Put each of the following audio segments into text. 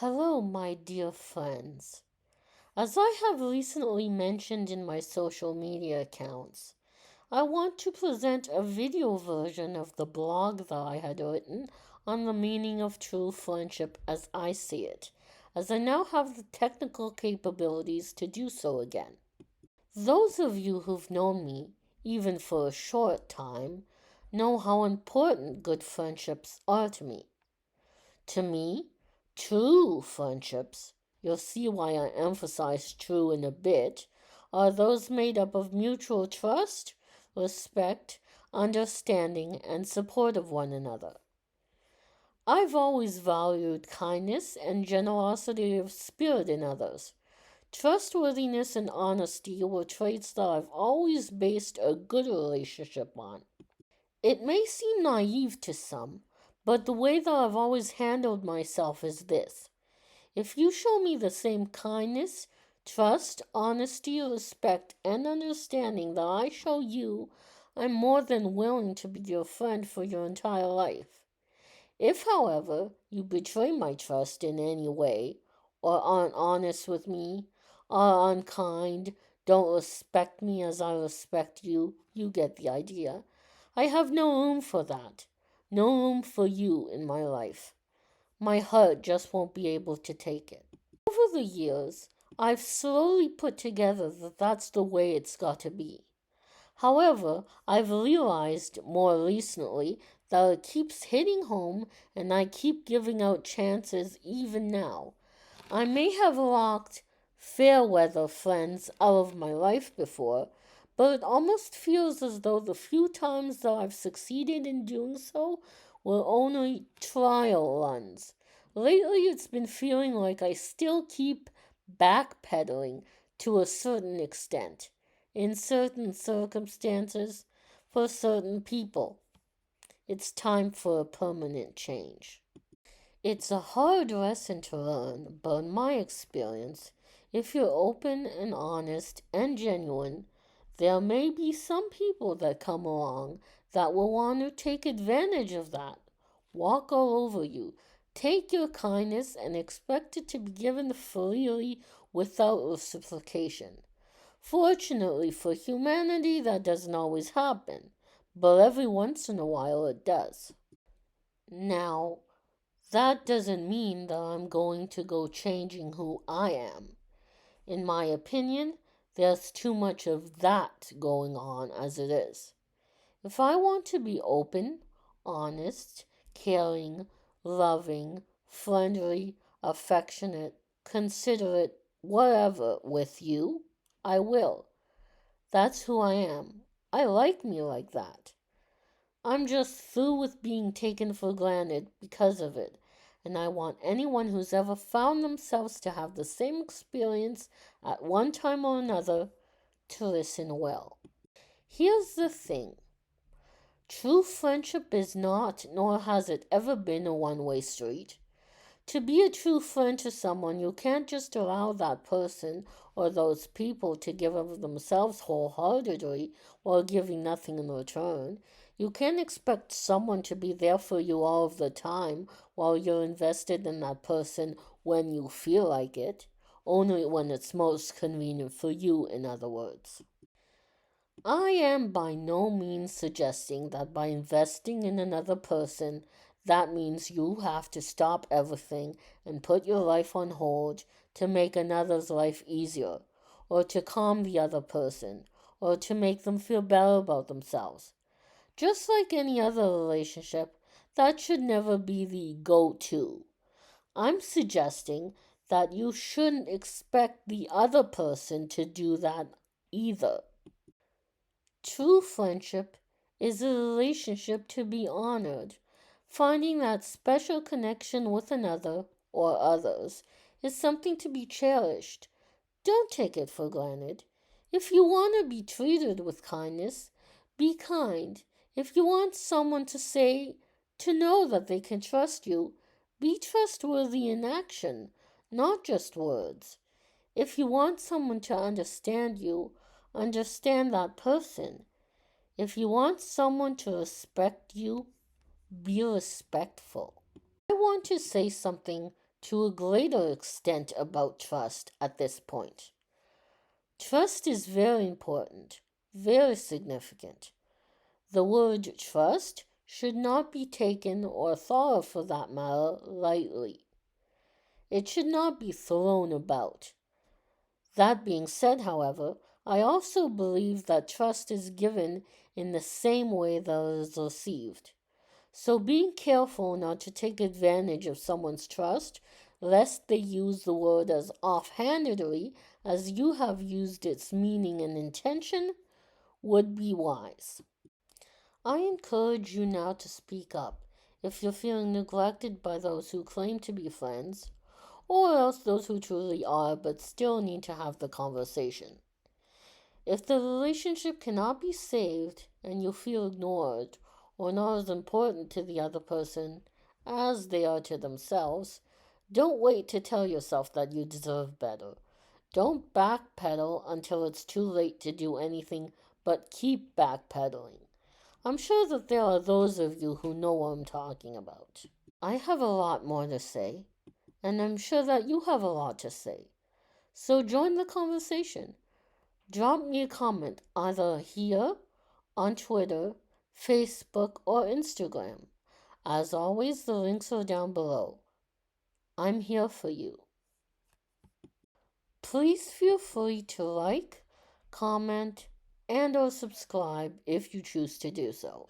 Hello, my dear friends. As I have recently mentioned in my social media accounts, I want to present a video version of the blog that I had written on the meaning of true friendship as I see it, as I now have the technical capabilities to do so again. Those of you who've known me, even for a short time, know how important good friendships are to me. To me, true friendships, you'll see why I emphasize true in a bit, are those made up of mutual trust, respect, understanding, and support of one another. I've always valued kindness and generosity of spirit in others. Trustworthiness and honesty were traits that I've always based a good relationship on. It may seem naive to some, but the way that I've always handled myself is this. If you show me the same kindness, trust, honesty, respect, and understanding that I show you, I'm more than willing to be your friend for your entire life. If, however, you betray my trust in any way, or aren't honest with me, are unkind, don't respect me as I respect you, you get the idea. I have no room for that. No room for you in my life. My heart just won't be able to take it. Over the years, I've slowly put together that that's the way it's got to be. However, I've realized more recently that it keeps hitting home and I keep giving out chances even now. I may have locked fair weather friends out of my life before, but it almost feels as though the few times that I've succeeded in doing so were only trial runs. Lately, it's been feeling like I still keep backpedaling to a certain extent, in certain circumstances, for certain people. It's time for a permanent change. It's a hard lesson to learn, but in my experience, if you're open and honest and genuine, there may be some people that come along that will want to take advantage of that, walk all over you, take your kindness and expect it to be given freely without reciprocation. Fortunately for humanity, that doesn't always happen, but every once in a while it does. Now, that doesn't mean that I'm going to go changing who I am. In my opinion, there's too much of that going on as it is. If I want to be open, honest, caring, loving, friendly, affectionate, considerate, whatever with you, I will. That's who I am. I like me like that. I'm just through with being taken for granted because of it, and I want anyone who's ever found themselves to have the same experience at one time or another to listen well. Here's the thing. True friendship is not, nor has it ever been, a one-way street. To be a true friend to someone, you can't just allow that person or those people to give of themselves wholeheartedly while giving nothing in return. You can't expect someone to be there for you all of the time while you're invested in that person when you feel like it, only when it's most convenient for you, in other words. I am by no means suggesting that by investing in another person, that means you have to stop everything and put your life on hold to make another's life easier, or to calm the other person, or to make them feel better about themselves. Just like any other relationship, that should never be the go to. I'm suggesting that you shouldn't expect the other person to do that either. True friendship is a relationship to be honored. Finding that special connection with another, or others, is something to be cherished. Don't take it for granted. If you want to be treated with kindness, be kind. If you want someone to know that they can trust you, be trustworthy in action, not just words. If you want someone to understand you, understand that person. If you want someone to respect you, be respectful. I want to say something to a greater extent about trust at this point. Trust is very important, very significant. The word trust should not be taken, or thought of for that matter, lightly. It should not be thrown about. That being said, however, I also believe that trust is given in the same way that it is received. So being careful not to take advantage of someone's trust, lest they use the word as offhandedly as you have used its meaning and intention, would be wise. I encourage you now to speak up if you're feeling neglected by those who claim to be friends, or else those who truly are but still need to have the conversation. If the relationship cannot be saved and you feel ignored or not as important to the other person as they are to themselves, don't wait to tell yourself that you deserve better. Don't backpedal until it's too late to do anything but keep backpedaling. I'm sure that there are those of you who know what I'm talking about. I have a lot more to say, and I'm sure that you have a lot to say. So join the conversation. Drop me a comment either here, on Twitter, Facebook, or Instagram. As always, the links are down below. I'm here for you. Please feel free to like, comment, and or subscribe if you choose to do so.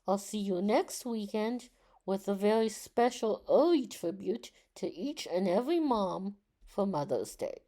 I'll see you next weekend with a very special early tribute to each and every mom for Mother's Day.